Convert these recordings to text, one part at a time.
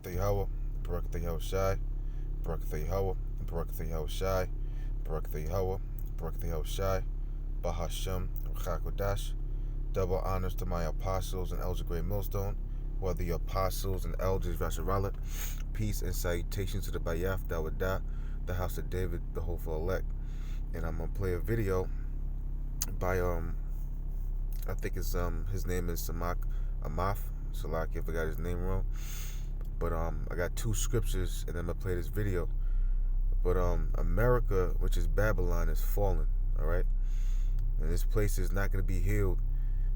Barakatha Yahweh, Barakatha Yahweh Shai, Barakatha Yahweh, Barakatha Yahweh Shai, Barakatha Yahweh, Barakatha Yahweh Shai, Bahashem, Chakodash. Double honors to my apostles and elders of Great Millstone, whether the apostles and elders Rasharala. Peace and salutations to the Bayaf Dawadah, the house of David, the hopeful elect. And I'm gonna play a video by I think it's his name is Samak Amath. Salaki, I forgot his name wrong. But I got two scriptures and then I'm gonna play this video. But America, which is Babylon, is fallen, alright? And this place is not gonna be healed.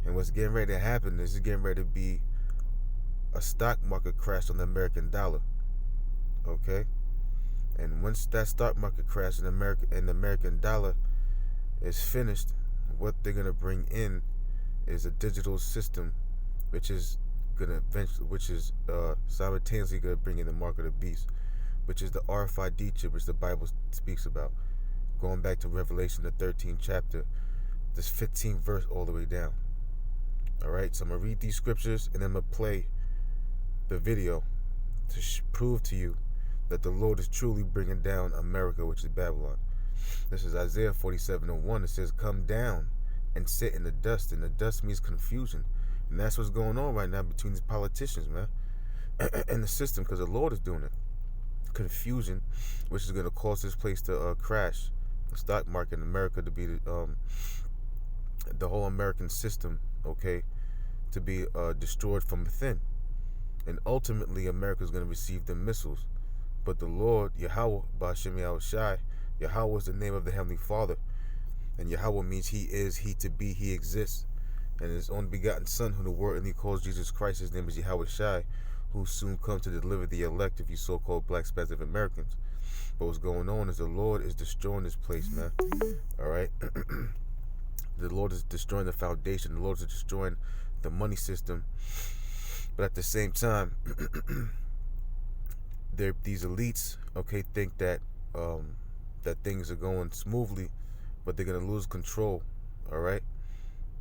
And what's getting ready to happen is it's getting ready to be a stock market crash on the American dollar. Okay? And once that stock market crash in America and the American dollar is finished, what they're gonna bring in is a digital system, which is simultaneously gonna bring in the mark of the beast, which is the RFID chip, which the Bible speaks about. Going back to Revelation, the 13th chapter, this 15th verse all the way down. Alright, so I'm gonna read these scriptures and then I'm gonna play the video to prove to you that the Lord is truly bringing down America, which is Babylon. This is Isaiah 47:1. It says, "Come down and sit in the dust." And the dust means confusion. And that's what's going on right now between these politicians, man, and the system, because the Lord is doing it. Confusion, which is going to cause this place to crash. The stock market in America to be the whole American system, okay, to be destroyed from within. And ultimately, America is going to receive the missiles. But the Lord, Yahweh, Ba'ashem Yahweh Shai, Yahweh is the name of the Heavenly Father. And Yahweh means He is, He to be, He exists. And His only begotten Son, who the Word and He calls Jesus Christ, His name is Yahweh Shai, who soon come to deliver the elect of you so-called black spastic Americans. But what's going on is the Lord is destroying this place, man. Alright? The Lord is destroying the foundation. The Lord is destroying the money system. But at the same time, these elites, okay, think that that things are going smoothly, but they're gonna lose control, all right?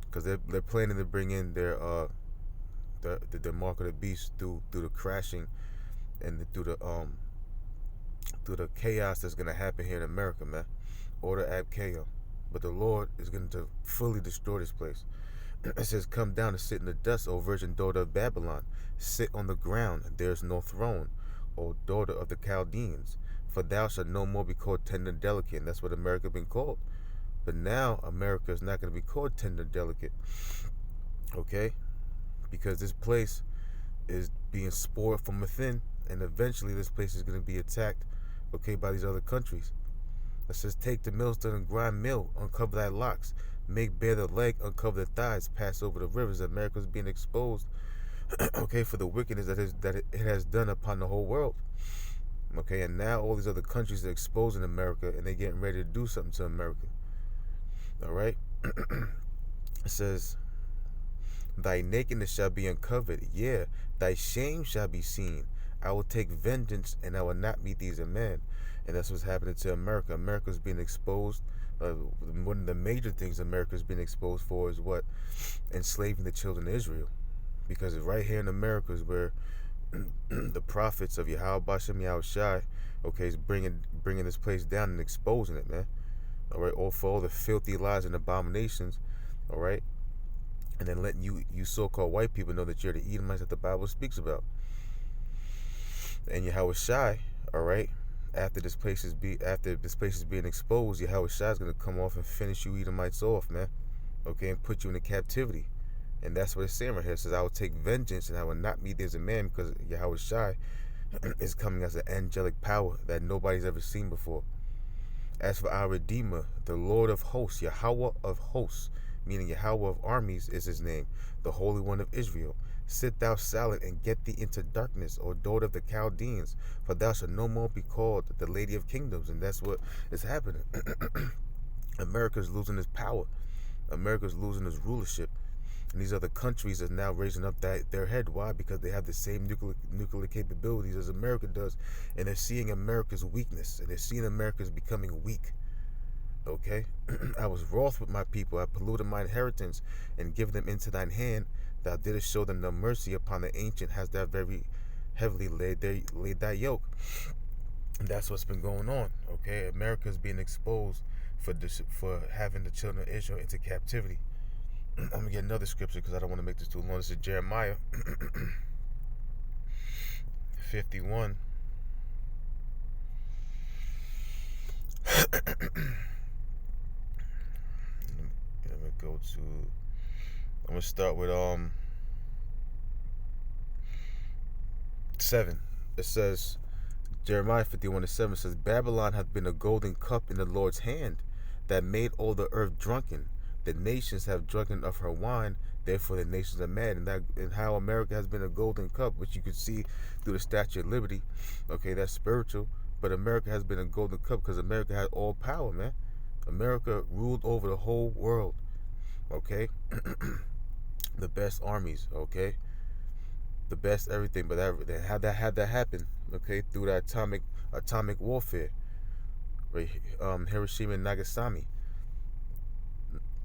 Because they're planning to bring in their mark of the beast through the crashing and through the chaos that's gonna happen here in America, man. Order ab chaos. But the Lord is going to fully destroy this place. It says, "Come down and sit in the dust, O virgin daughter of Babylon. Sit on the ground, there is no throne, O daughter of the Chaldeans. For thou shalt no more be called tender and delicate." And that's what America has been called. But now America is not going to be called tender and delicate. Okay? Because this place is being spoiled from within. And eventually this place is going to be attacked, okay, by these other countries. It says, "Take the millstone and grind mill, uncover thy locks, make bare the leg, uncover the thighs, pass over the rivers." America is being exposed, okay, for the wickedness that it has done upon the whole world. Okay, and now all these other countries are exposing America, and they're getting ready to do something to America. All right? It says, "Thy nakedness shall be uncovered, yeah, thy shame shall be seen. I will take vengeance, and I will not meet thee as a man." And that's what's happening to America. America's being exposed. One of the major things America's being exposed for is what? Enslaving the children of Israel. Because right here in America is where the prophets of Yahweh Ba'ashem Yahweh Shai, okay, is bringing this place down and exposing it, man. All right, all for all the filthy lies and abominations, all right, and then letting you so-called white people know that you're the Edomites that the Bible speaks about. And Yahweh Shai, all right, after this place is being exposed, Yahweh Shai is gonna come off and finish you Edomites off, man. Okay, and put you into captivity. And that's what it's saying right here. It says, "I will take vengeance and I will not meet thee as a man," because Yahweh Shai is coming as an angelic power that nobody's ever seen before. "As for our Redeemer, the Lord of hosts, Yahweh of hosts," meaning Yahweh of armies is his name, "the Holy One of Israel. Sit thou silent and get thee into darkness, O daughter of the Chaldeans, for thou shalt no more be called the Lady of Kingdoms." And that's what is happening. America's losing its power. America's losing its rulership. And these other countries are now raising up their head. Why? Because they have the same nuclear capabilities as America does. And they're seeing America's weakness. And they're seeing America's becoming weak. Okay? "I was wroth with my people. I polluted my inheritance and given them into thine hand. Thou didst show them no mercy. Upon the ancient hast thou very heavily laid that yoke. And that's what's been going on. Okay, America's being exposed for having the children of Israel into captivity. I'm gonna get another scripture because I don't want to make this too long. This is Jeremiah 51. Let me go to. I'm gonna start with 7. It says, Jeremiah 51:7 says, Babylon hath been a golden cup in the Lord's hand, that made all the earth drunken. The nations have drunken of her wine, therefore the nations are mad. And how America has been a golden cup, which you could see through the Statue of Liberty. Okay, that's spiritual. But America has been a golden cup because America had all power, man. America ruled over the whole world. Okay? The best armies, okay? The best everything, but how that had that happen, okay, through the atomic warfare, right? Hiroshima and Nagasaki.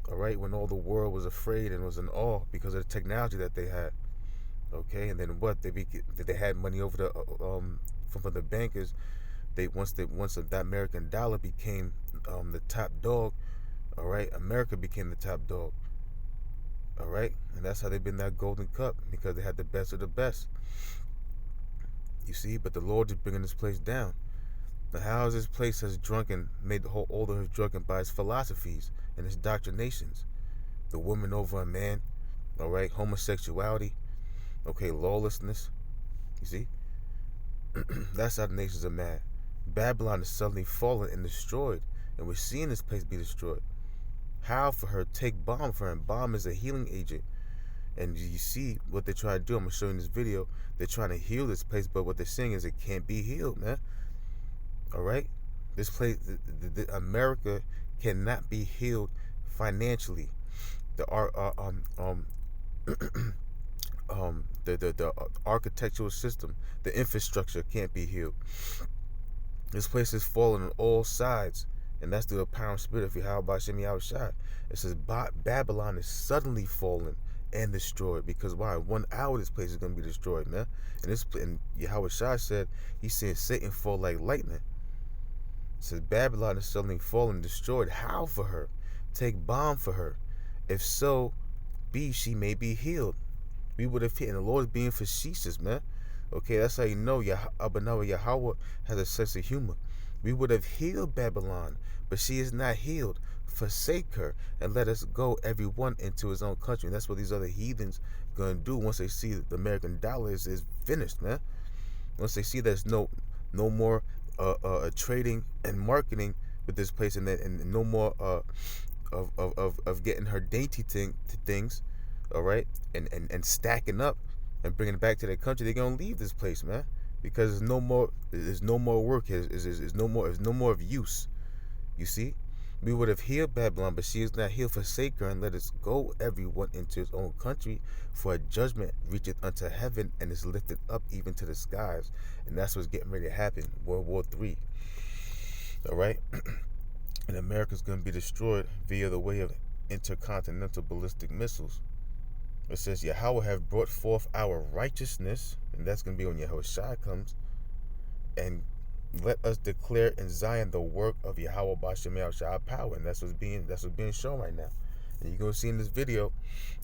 All right, when all the world was afraid and was in awe because of the technology that they had, okay, and then what they had money over the from the bankers. Once that American dollar became the top dog, all right, America became the top dog. All right, and that's how they've been that golden cup, because they had the best of the best. You see, but the Lord is bringing this place down. Now, how is this place made the whole order of drunken by its philosophies and its doctrinations? The woman over a man, all right, homosexuality, okay, lawlessness. You see, that's how the nations are mad. Babylon is suddenly fallen and destroyed, and we're seeing this place be destroyed. How for her? Take balm for her, and balm is a healing agent. And you see what they're trying to do. I'm going to show you in this video. They're trying to heal this place, but what they're saying is it can't be healed, man. All right? This place, America cannot be healed financially. The the architectural system, the infrastructure can't be healed. This place is falling on all sides, and that's through the power and spirit of Yahweh Bashem Yahushua. It says Babylon is suddenly fallen and destroyed. Because why? 1 hour this place is going to be destroyed, man. And Yahweh Shai said, he's seeing Satan fall like lightning. It says Babylon is suddenly fallen and destroyed. How for her? Take balm for her. If so be she may be healed. We would have hit, and the Lord is being facetious, man. Okay, that's how you know Yahweh has a sense of humor. We would have healed Babylon, but she is not healed. Forsake her and let us go, everyone, into his own country. And that's what these other heathens gonna do once they see that the American dollar is finished, man. Once they see there's no more trading and marketing with this place, and no more of getting her dainty things, all right, and stacking up and bringing it back to their country, they're gonna leave this place, man, because there's no more work. There's no more of use. You see, we would have healed Babylon, but she is not healed. Forsake her and let us go, everyone, into his own country, for a judgment reacheth unto heaven and is lifted up even to the skies. And that's what's getting ready to happen. World War III. All right, and America's gonna be destroyed via the way of intercontinental ballistic missiles. It says, Yahweh have brought forth our righteousness, and that's going to be when Yahweh Shai comes, and let us declare in Zion the work of Yahweh Bashem Shai power. And that's what's being shown right now. And you're going to see in this video,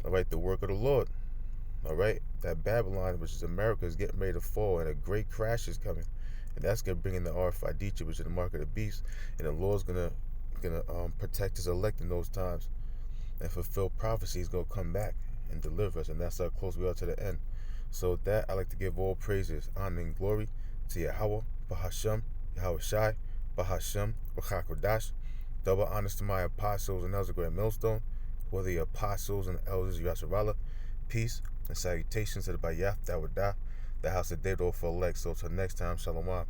all right, the work of the Lord. All right, that Babylon, which is America, is getting ready to fall, and a great crash is coming. And that's going to bring in the RFID, which is the mark of the beast, and the Lord's going to protect his elect in those times and fulfill prophecy. He's going to come back and deliver us, and that's how close we are to the end. So with that, I like to give all praises, honor, and glory to Yahweh, Bahashem, Yahweh Shai, Bahashem, Bachakodash. Double honors to my apostles and elders of Great Millstone, who are the apostles and elders of Yasharallah. Peace and salutations to the Bayath Dawadah, the house of David for elect. So till next time, Shalom.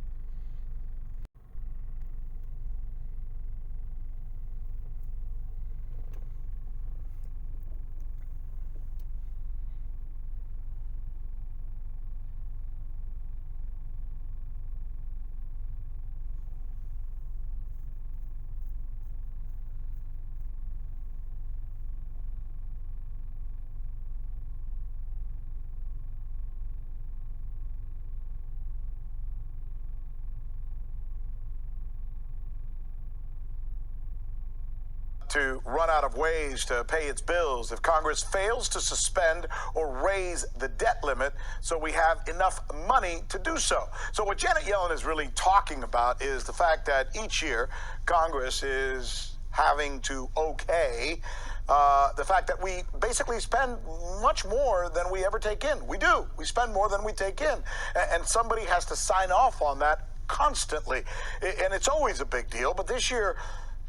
to run out of ways to pay its bills if Congress fails to suspend or raise the debt limit so we have enough money to do so. So what Janet Yellen is really talking about is the fact that each year Congress is having to okay the fact that we basically spend much more than we ever take in. We do. We spend more than we take in. And somebody has to sign off on that constantly. And it's always a big deal. But this year,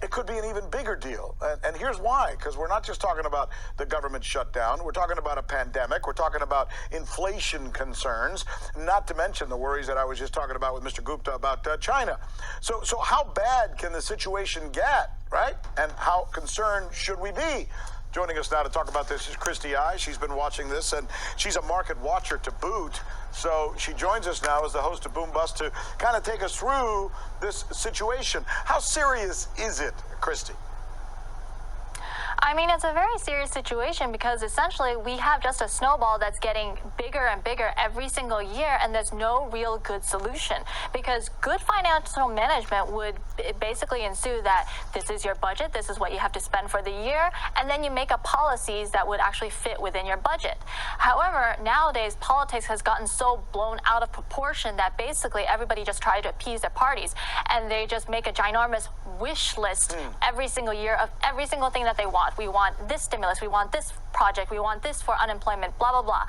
it could be an even bigger deal. And here's why. Because we're not just talking about the government shutdown. We're talking about a pandemic. We're talking about inflation concerns, not to mention the worries that I was just talking about with Mr. Gupta about China. So how bad can the situation get, right? And how concerned should we be? Joining us now to talk about this is Christy I. She's been watching this, and she's a market watcher to boot. So she joins us now as the host of Boom Bust to kind of take us through this situation. How serious is it, Christy? I mean, it's a very serious situation because essentially we have just a snowball that's getting bigger and bigger every single year, and there's no real good solution. Because good financial management would basically ensue that this is your budget, this is what you have to spend for the year, and then you make up policies that would actually fit within your budget. However, nowadays politics has gotten so blown out of proportion that basically everybody just tries to appease their parties, and they just make a ginormous wish list every single year of every single thing that they want. We want this stimulus, we want this project, we want this for unemployment, blah, blah, blah.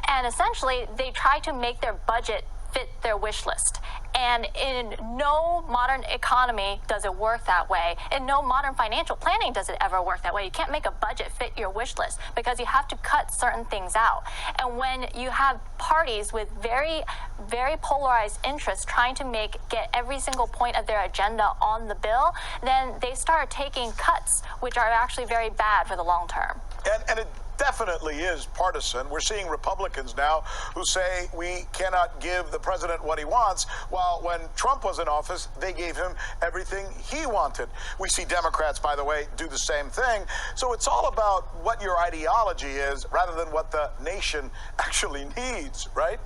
And essentially, they try to make their budget fit their wish list. And in no modern economy does it work that way. In no modern financial planning does it ever work that way. You can't make a budget fit your wish list because you have to cut certain things out. And when you have parties with very, very polarized interests trying to get every single point of their agenda on the bill, then they start taking cuts, which are actually very bad for the long term. And it definitely is partisan. We're seeing Republicans now who say we cannot give the president what he wants, while when Trump was in office, they gave him everything he wanted. We see Democrats, by the way, do the same thing. So it's all about what your ideology is rather than what the nation actually needs, right?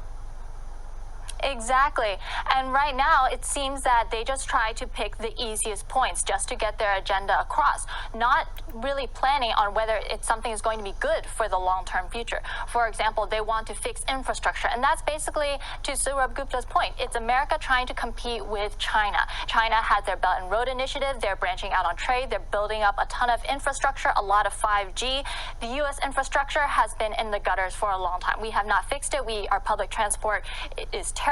Exactly. And right now, it seems that they just try to pick the easiest points just to get their agenda across, not really planning on whether something is going to be good for the long-term future. For example, they want to fix infrastructure. And that's basically, to Saurabh Gupta's point, it's America trying to compete with China. China had their Belt and Road Initiative. They're branching out on trade. They're building up a ton of infrastructure, a lot of 5G. The U.S. infrastructure has been in the gutters for a long time. We have not fixed it. Our public transport is terrible.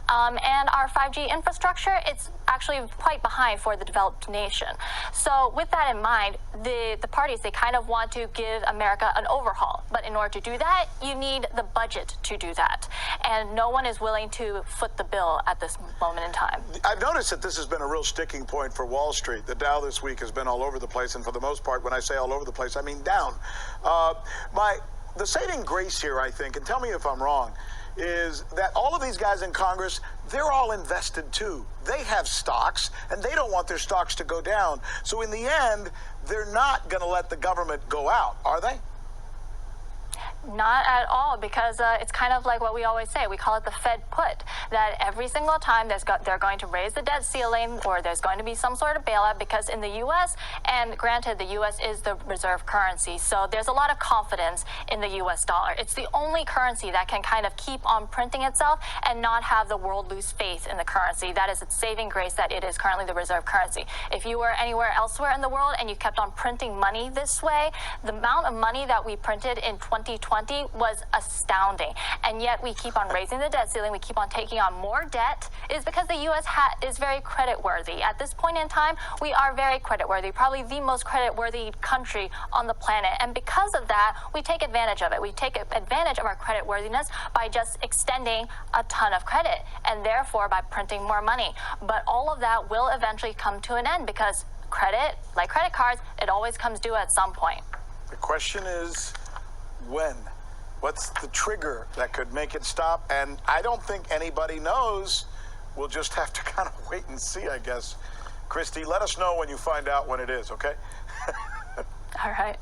And our 5G infrastructure, it's actually quite behind for the developed nation. So with that in mind, the parties, they kind of want to give America an overhaul. But in order to do that, you need the budget to do that. And no one is willing to foot the bill at this moment in time. I've noticed that this has been a real sticking point for Wall Street. The Dow this week has been all over the place. And for the most part, when I say all over the place, I mean down. The saving grace here, I think, and tell me if I'm wrong, is that all of these guys in Congress, they're all invested too. They have stocks, and they don't want their stocks to go down. So in the end, they're not going to let the government go out, are they? Not at all, because it's kind of like what we always say. We call it the Fed put, that every single time they're going to raise the debt ceiling or there's going to be some sort of bailout, because in the U.S., and granted, the U.S. is the reserve currency, so there's a lot of confidence in the U.S. dollar. It's the only currency that can kind of keep on printing itself and not have the world lose faith in the currency. That is its saving grace, that it is currently the reserve currency. If you were anywhere elsewhere in the world and you kept on printing money this way, the amount of money that we printed in 2020 was astounding. And yet we keep on raising the debt ceiling, we keep on taking on more debt, is because the U.S. is very creditworthy. At this point in time, we are very creditworthy, probably the most creditworthy country on the planet. And because of that, we take advantage of it. We take advantage of our creditworthiness by just extending a ton of credit, and therefore by printing more money. But all of that will eventually come to an end, because credit, like credit cards, it always comes due at some point. The question is, when? What's the trigger that could make it stop? And I don't think anybody knows. We'll just have to kind of wait and see, I guess. Christy, let us know when you find out when it is, okay? All right.